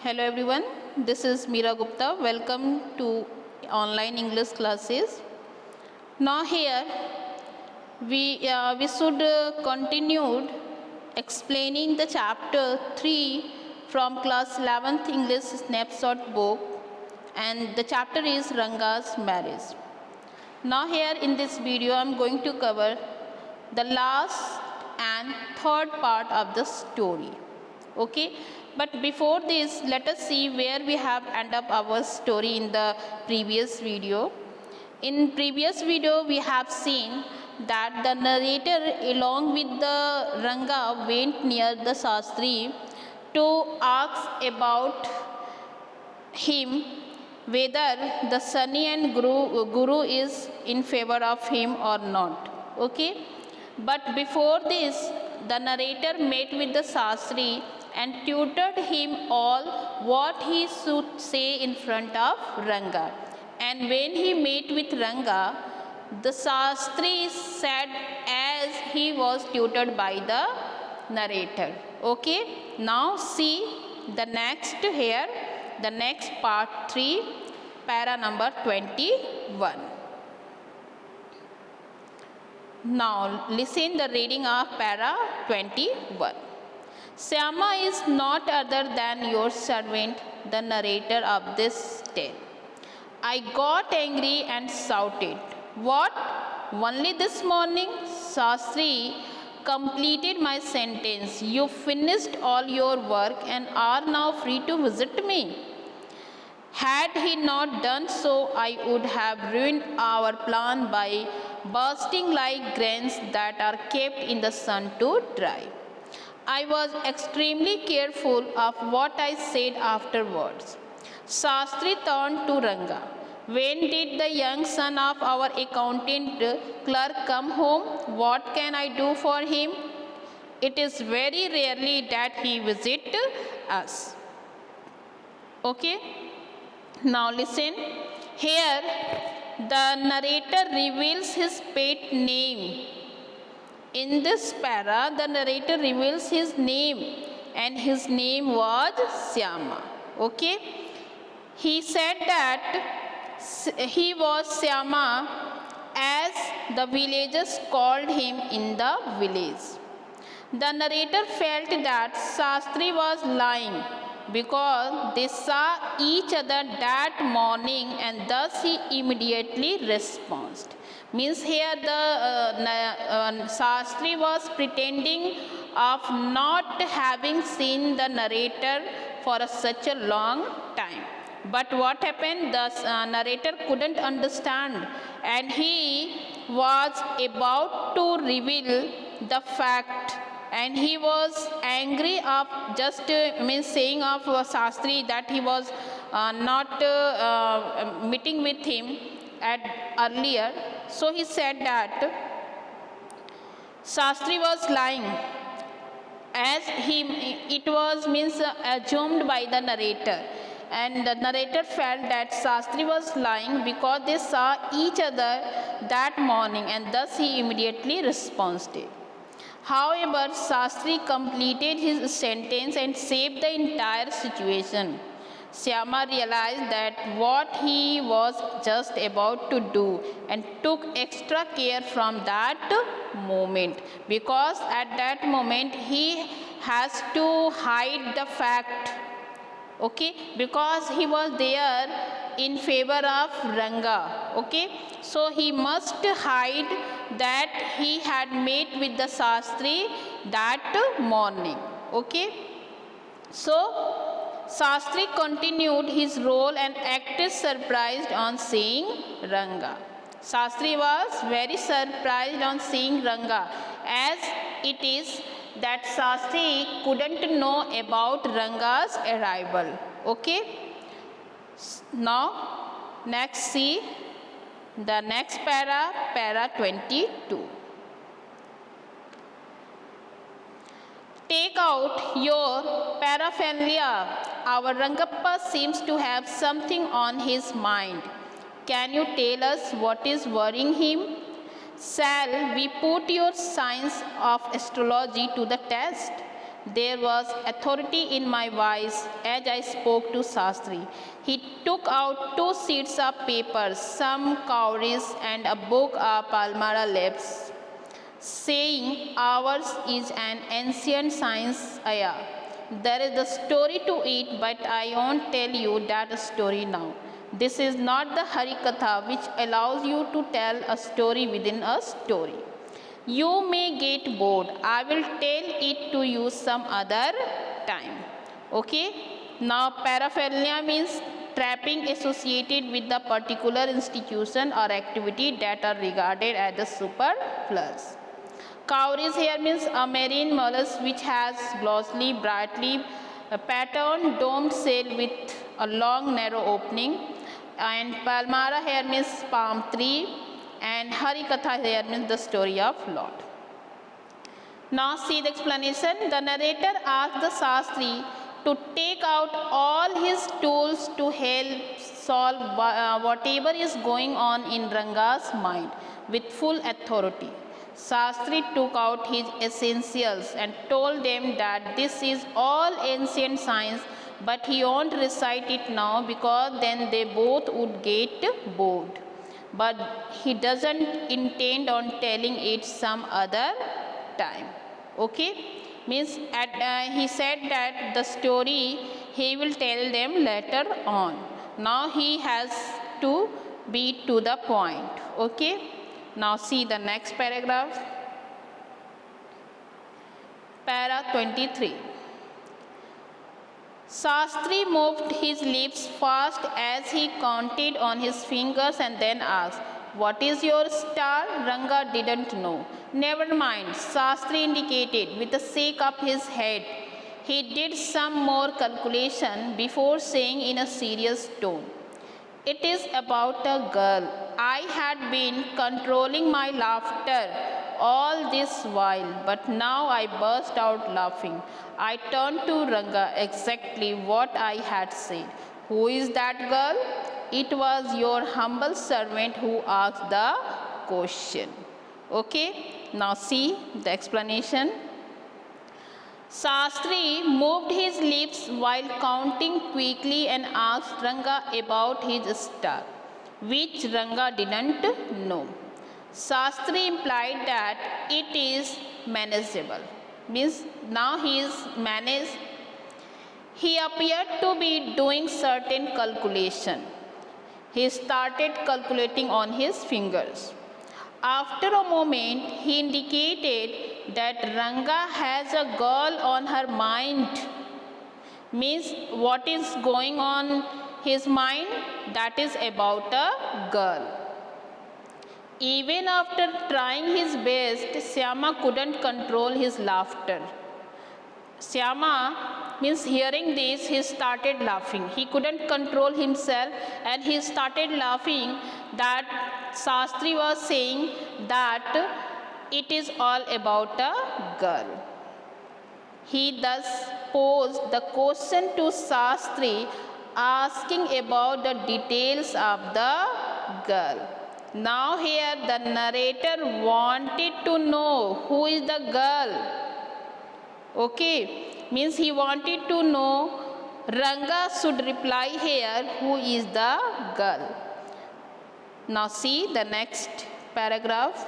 Hello everyone, this is Meera Gupta. Welcome to online English classes. Now here we should continue explaining the chapter 3 from class 11th English snapshot book, and the chapter is Ranga's marriage. Now here in this video I am going to cover the last and third part of the story. Okay, but before this let us see where we have end up our story in the previous video. In previous video we have seen that the narrator along with the Ranga went near the Shastri to ask about him whether the Sunny and Guru is in favor of him or not. Okay, but before this the narrator met with the Shastri and tutored him all what he should say in front of Ranga. And when he met with Ranga, the Shastri said as he was tutored by the narrator. Okay, now see the next here, the next part 3, para number 21. Now listen the reading of para 21. Syama is not other than your servant, the narrator of this tale. I got angry and shouted, "What? Only this morning?" Shastri completed my sentence. You finished all your work and are now free to visit me. Had he not done so, I would have ruined our plan by bursting like grains that are kept in the sun to dry. I was extremely careful of what I said afterwards. Shastri turned to Ranga. When did the young son of our accountant clerk come home? What can I do for him? It is very rarely that he visits us. Okay? Now listen. Here the narrator reveals his pet name. In this para, the narrator reveals his name, and his name was Syama. Okay? He said that he was Syama as the villagers called him in the village. The narrator felt that Shastri was lying because they saw each other that morning, and thus he immediately responded. Means here the Shastri was pretending of not having seen the narrator for such a long time. But what happened? The narrator couldn't understand, and he was about to reveal the fact, and he was angry of just means saying of Shastri that he was not meeting with him at earlier. So he said that Shastri was lying, as it was means assumed by the narrator, and the narrator felt that Shastri was lying because they saw each other that morning, and thus he immediately responded. However, Shastri completed his sentence and saved the entire situation. Syama realized that what he was just about to do and took extra care from that moment, because at that moment he has to hide the fact. Okay, because he was there in favor of Ranga. Okay, so he must hide that he had met with the Shastri that morning. Okay, so Shastri continued his role and acted surprised on seeing Ranga. Shastri was very surprised on seeing Ranga, as it is that Shastri couldn't know about Ranga's arrival. Okay? Now, next see the next para 22. Take out your paraphernalia. Our Rangappa seems to have something on his mind. Can you tell us what is worrying him? Shall we put your science of astrology to the test? There was authority in my voice as I spoke to Sastri. He took out 2 sheets of paper, some cowries, and a book of Palmyra leaves, saying, "Ours is an ancient science, Aya. There is a story to it, but I won't tell you that story now. This is not the Harikatha, which allows you to tell a story within a story. You may get bored. I will tell it to you some other time." Okay. Now paraphernalia means trapping associated with the particular institution or activity that are regarded as the superfluous. Cowries here means a marine mollusk which has glossy, brightly patterned domed shell with a long narrow opening. And Palmyra here means palm tree. And Harikatha here means the story of Lord. Now see the explanation. The narrator asked the Sastri to take out all his tools to help solve whatever is going on in Ranga's mind with full authority. Sastri took out his essentials and told them that this is all ancient science, but he won't recite it now because then they both would get bored. But he doesn't intend on telling it some other time. Okay, means he said that the story he will tell them later on. Now he has to be to the point. Okay, now see the next paragraph. Para 23. Sastri moved his lips fast as he counted on his fingers and then asked, "What is your star?" Ranga didn't know. "Never mind," Sastri indicated with a shake of his head. He did some more calculation before saying in a serious tone, "It is about a girl." I had been controlling my laughter all this while, but now I burst out laughing. I turned to Ranga exactly what I had said. "Who is that girl?" "It was your humble servant who asked the question." Okay, now see the explanation. Sastri moved his lips while counting quickly and asked Ranga about his star, which Ranga didn't know. Sastri implied that it is manageable. Means now he is managed. He appeared to be doing certain calculation. He started calculating on his fingers. After a moment, he indicated that Ranga has a girl on her mind. Means what is going on his mind? That is about a girl. Even after trying his best, Syama couldn't control his laughter. Syama means hearing this, he started laughing. He couldn't control himself and he started laughing that Sastri was saying that it is all about a girl. He thus posed the question to Sastri, asking about the details of the girl. Now here the narrator wanted to know who is the girl. Okay, means he wanted to know. Ranga should reply here who is the girl. Now see the next paragraph.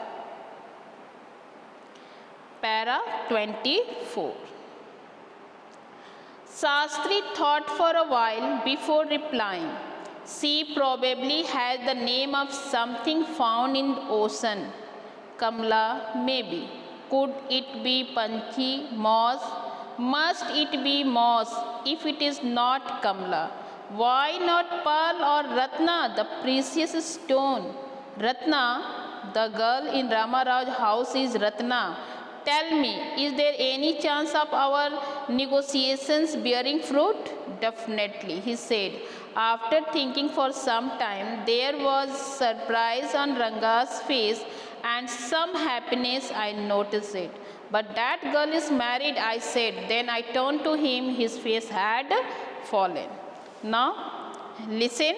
Para 24. Sastri thought for a while before replying. She probably has the name of something found in the ocean. Kamla, maybe. Could it be Panchi, moss? Must it be moss if it is not Kamla? Why not pearl or Ratna, the precious stone? Ratna, the girl in Ramaraj's house is Ratna. Tell me, is there any chance of our negotiations bearing fruit? Definitely, he said. After thinking for some time, there was surprise on Ranga's face and some happiness. I noticed it. "But that girl is married," I said. Then I turned to him. His face had fallen. Now, listen.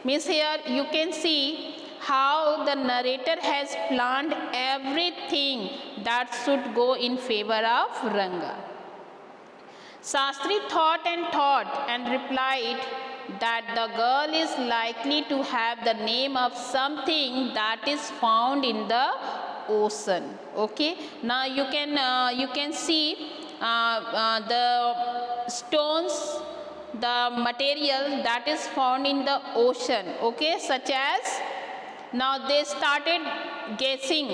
Means here you can see how the narrator has planned everything that should go in favor of Ranga. Shastri thought and replied that the girl is likely to have the name of something that is found in the ocean. Okay, now you can see the stones, the material that is found in the ocean. Okay, such as, now they started guessing.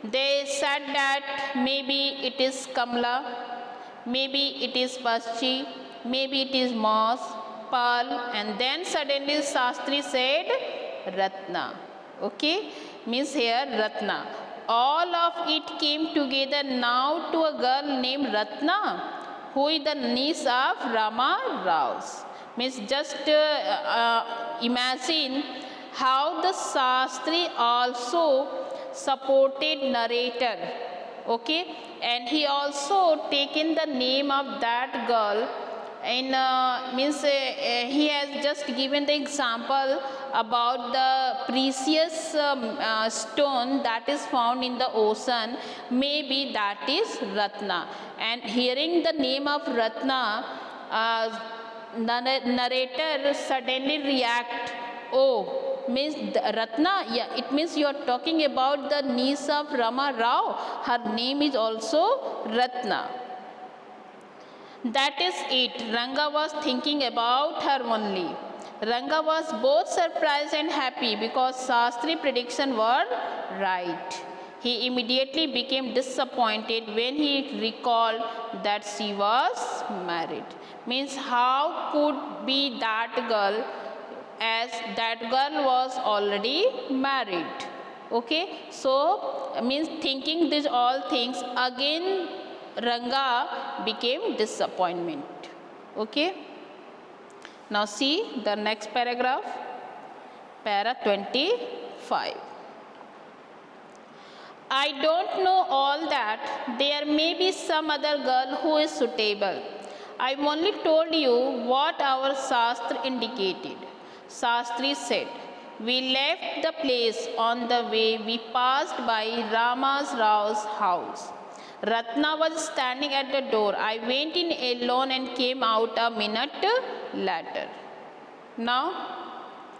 They said that maybe it is Kamla, maybe it is Paschi, maybe it is moss, pearl, and then suddenly Shastri said Ratna. Okay, means here Ratna. All of it came together now to a girl named Ratna, who is the niece of Rama Rao's. Means just imagine how the Shastri also supported narrator. Okay, and he also taken the name of that girl, and means he has just given the example about the precious stone that is found in the ocean. Maybe that is Ratna, and hearing the name of Ratna, narrator suddenly react, oh, means Ratna, yeah, it means you are talking about the niece of Rama Rao. Her name is also Ratna. That is it. Ranga was thinking about her only. Ranga was both surprised and happy because Shastri prediction were right. He immediately became disappointed when he recalled that she was married. Means how could be that girl, as that girl was already married. Okay, so means thinking these all things, again Ranga became disappointment. Okay, now see the next paragraph, para 25. I don't know all that. There may be some other girl who is suitable. I only told you what our Shastra indicated. Shastri said, we left the place. On the way we passed by Rama's Rao's house. Ratna was standing at the door. I went in alone and came out a minute later. Now,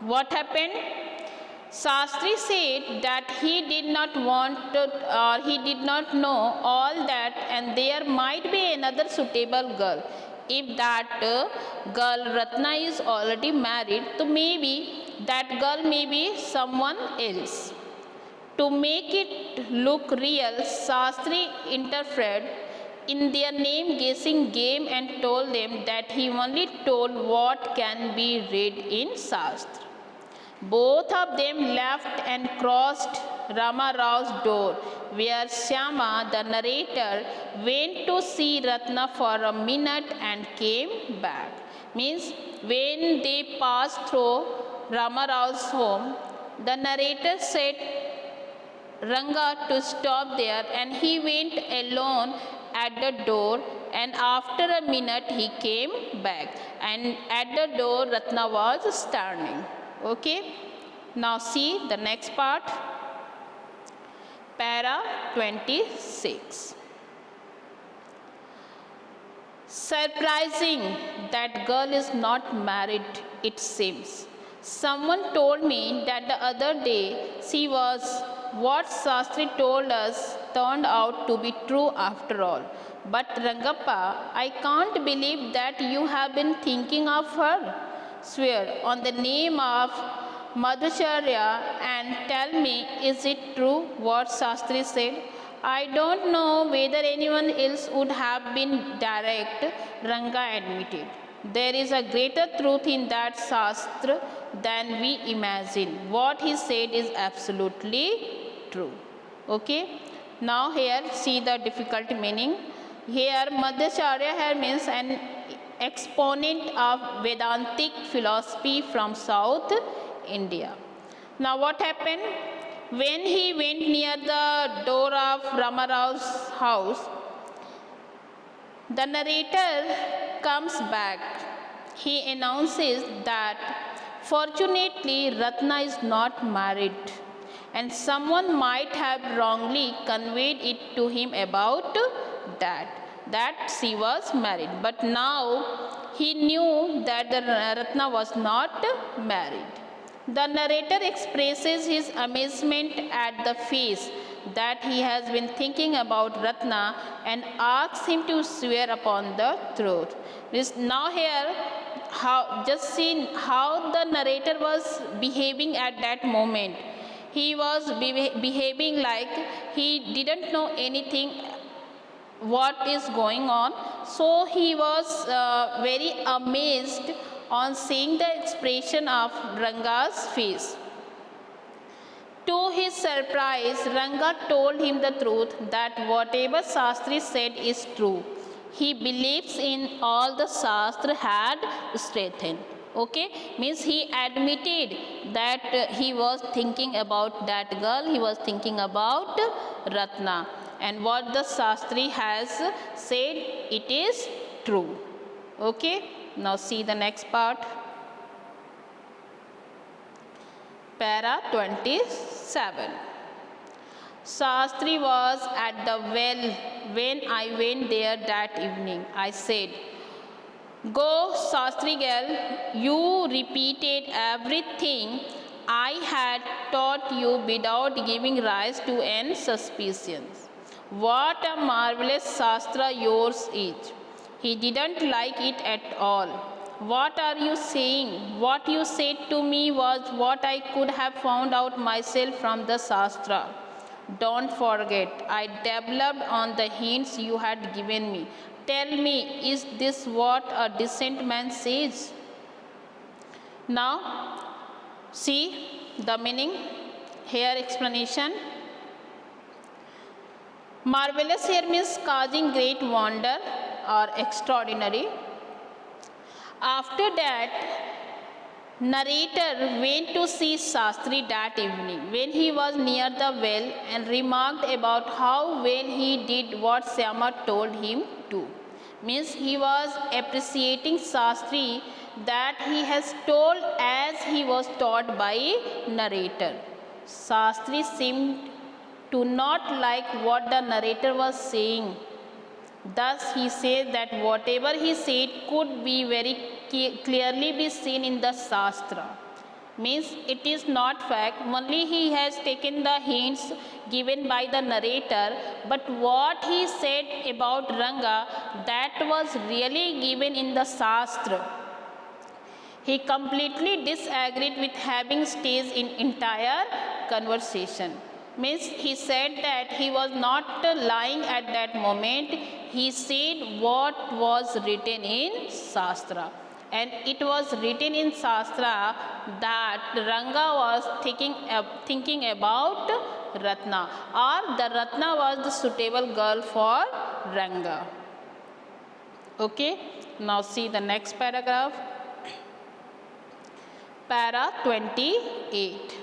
what happened? Shastri said that he did not want to, or he did not know all that, and there might be another suitable girl. If that girl Ratna is already married, so maybe that girl may be someone else. To make it look real, Shastri interfered in their name guessing game and told them that he only told what can be read in Shastra. Both of them left and crossed Rama Rao's door, where Shyama, the narrator, went to see Ratna for a minute and came back. Means when they passed through Rama Rao's home, the narrator said Ranga to stop there, and he went alone at the door, and after a minute he came back, and at the door Ratna was standing. Okay, now see the next part, para 26. Surprising, that girl is not married, it seems. Someone told me that the other day she was. What Shastri told us turned out to be true after all. But Rangappa, I can't believe that you have been thinking of her. Swear on the name of Madhucharya and tell me, is it true what Shastri said? I don't know whether anyone else would have been direct, Ranga admitted. There is a greater truth in that Shastra than we imagine. What he said is absolutely true. Okay. Now here see the difficult meaning. Here Madhacharya here means an exponent of Vedantic philosophy from South India. Now what happened? When he went near the door of Rama Rao's house, the narrator comes back. He announces that fortunately Ratna is not married, and someone might have wrongly conveyed it to him about that. that she was married. But now he knew that the Ratna was not married. The narrator expresses his amazement at the face that he has been thinking about Ratna and asks him to swear upon the truth. Now here, just see how the narrator was behaving at that moment. He was behaving like he didn't know anything what is going on. So he was very amazed on seeing the expression of Ranga's face. To his surprise, Ranga told him the truth that whatever Shastri said is true. He believes in all the Shastra had strengthened. Okay, means he admitted that he was thinking about that girl, he was thinking about Ratna, and what the Shastri has said, it is true. Okay, now see the next part. Para 27. Shastri was at the well when I went there that evening. I said, "Go, Shastri girl, you repeated everything I had taught you without giving rise to any suspicions. What a marvelous Shastra yours is." He didn't like it at all. "What are you saying? What you said to me was what I could have found out myself from the Shastra. Don't forget, I developed on the hints you had given me. Tell me, is this what a decent man says?" Now, see the meaning. Here explanation. Marvelous here means causing great wonder or extraordinary. After that, narrator went to see Shastri that evening when he was near the well and remarked about how well he did what Syama told him to. Means he was appreciating Shastri that he has told as he was taught by narrator. Shastri seemed to not like what the narrator was saying. Thus he said that whatever he said could be very clearly be seen in the Shastra. Means it is not fact, only he has taken the hints given by the narrator, but what he said about Ranga, that was really given in the Shastra. He completely disagreed with having staged in entire conversation. Means he said that he was not lying at that moment. He said what was written in Shastra. And it was written in Shastra that Ranga was thinking about Ratna, or the Ratna was the suitable girl for Ranga. Okay, now see the next paragraph. Para 28.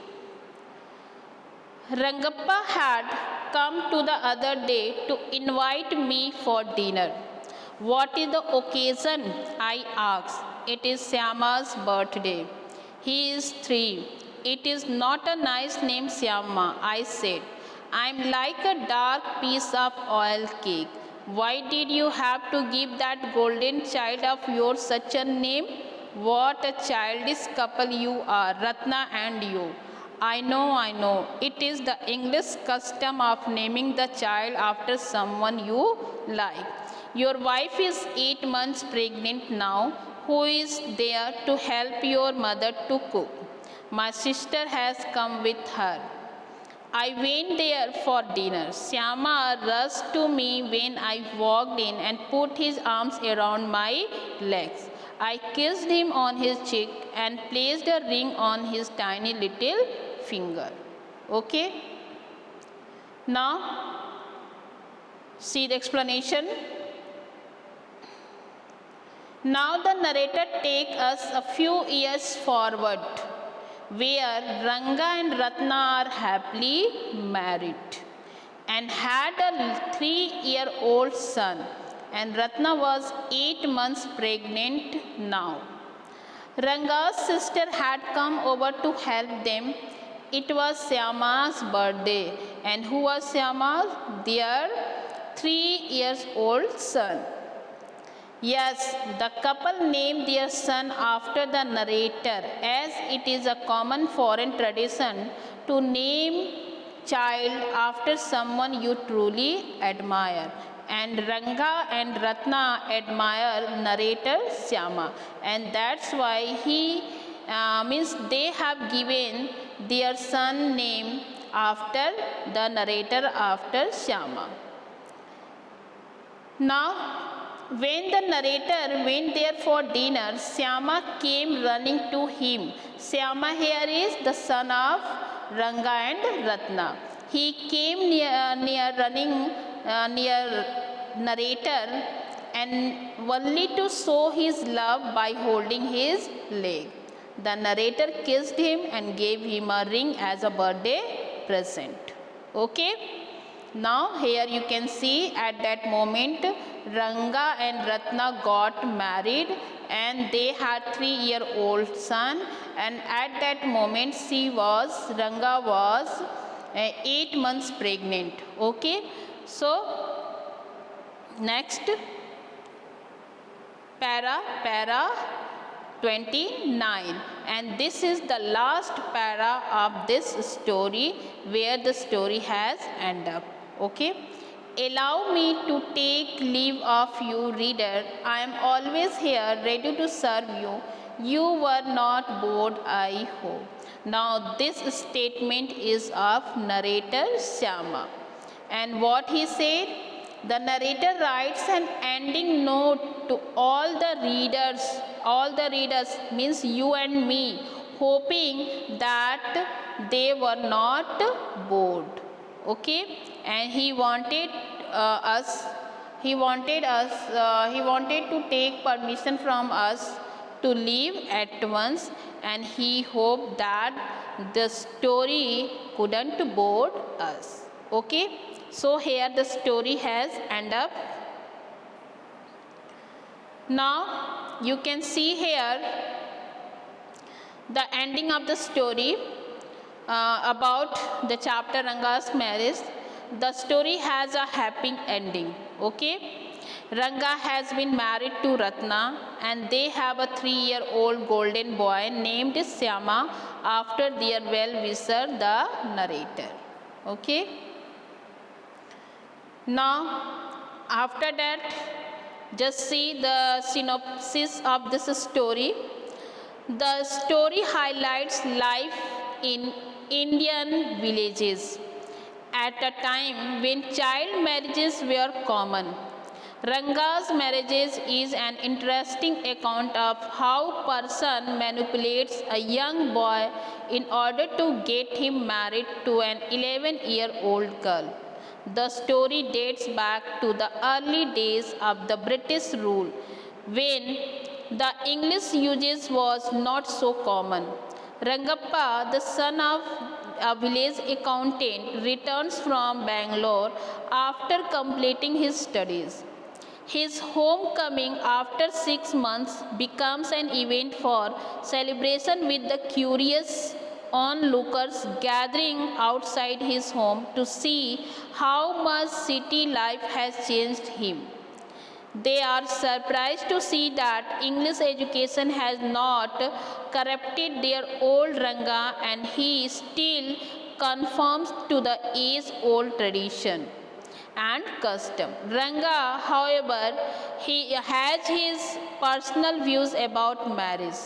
Rangappa had come to the other day to invite me for dinner. "What is the occasion?" I asked. "It is Syama's birthday. He is 3. "It is not a nice name, Syama," I said. "I'm like a dark piece of oil cake. Why did you have to give that golden child of yours such a name? What a childish couple you are, Ratna and you." I know. It is the English custom of naming the child after someone you like. Your wife is 8 months pregnant now. Who is there to help your mother to cook? My sister has come with her. I went there for dinner. Syama rushed to me when I walked in and put his arms around my legs. I kissed him on his cheek and placed a ring on his tiny little finger. Okay? Now, see the explanation. Now the narrator takes us a few years forward, where Ranga and Ratna are happily married and had a 3-year-old son, and Ratna was 8 months pregnant now. Ranga's sister had come over to help them. It was Syama's birthday. And who was Syama? Their 3 years old son. Yes, the couple named their son after the narrator, as it is a common foreign tradition to name child after someone you truly admire. And Ranga and Ratna admire narrator Syama, and that's why means they have given their son name after the narrator, after Syama. Now, when the narrator went there for dinner, Syama came running to him. Syama here is the son of Ranga and Ratna. He came running near narrator, and only to show his love by holding his leg. The narrator kissed him and gave him a ring as a birthday present. Okay? Now here you can see at that moment Ranga and Ratna got married, and they had 3-year-old son, and at that moment Ranga was 8 months pregnant. Okay, so next para 29, and this is the last para of this story, where the story has ended up. Okay, allow me to take leave of you, reader. I am always here ready to serve you. You were not bored, I hope. Now this statement is of narrator Syama, and what he said, the narrator writes an ending note to all the readers means you and me, hoping that they were not bored. Okay, and he wanted to take permission from us to leave at once, and he hoped that the story couldn't bore us. Okay, so here the story has ended up. Now you can see here the ending of the story about the chapter Ranga's marriage. The story has a happy ending. Okay, Ranga has been married to Ratna, and they have a 3-year-old golden boy named Syama after their well-wisher, the narrator. Okay, now after that, just see the synopsis of this story. The story highlights life in Indian villages at a time when child marriages were common. Ranga's marriages is an interesting account of how person manipulates a young boy in order to get him married to an 11-year-old girl. The story dates back to the early days of the British rule, when the English usage was not so common. Rangappa, the son of a village accountant, returns from Bangalore after completing his studies. His homecoming after 6 months becomes an event for celebration, with the curious onlookers gathering outside his home to see how much city life has changed him. They are surprised to see that English education has not corrupted their old Ranga, and he still conforms to the age-old tradition and custom. Ranga, however, he has his personal views about marriage.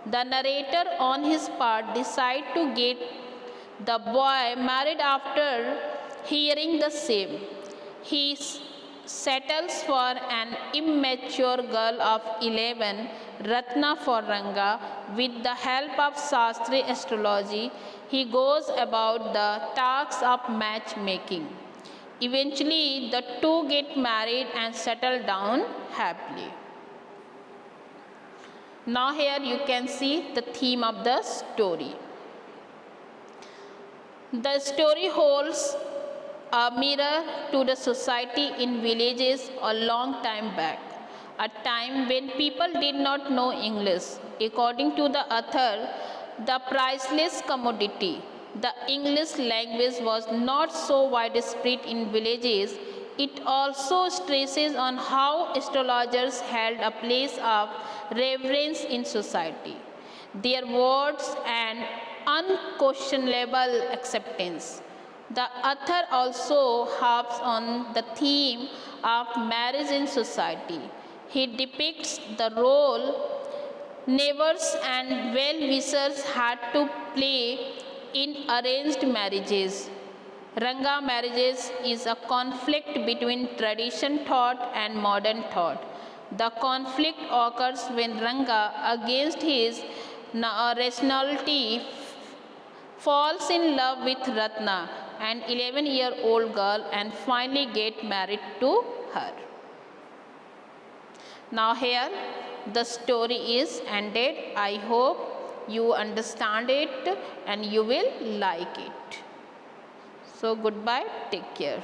The narrator, on his part, decides to get the boy married after hearing the same. He settles for an immature girl of 11, Ratna, for Ranga. With the help of Shastri astrology, he goes about the tasks of matchmaking. Eventually, the two get married and settle down happily. Now here you can see the theme of the story. The story holds a mirror to the society in villages a long time back, a time when people did not know English. According to the author, the priceless commodity, the English language, was not so widespread in villages It also stresses on how astrologers held a place of reverence in society, their words and unquestionable acceptance. The author also harps on the theme of marriage in society. He depicts the role neighbors and well-wishers had to play in arranged marriages. Ranga marriages is a conflict between tradition thought and modern thought. The conflict occurs when Ranga, against his rationality, falls in love with Ratna, an 11-year-old girl, and finally gets married to her. Now here the story is ended. I hope you understand it and you will like it. So goodbye, take care.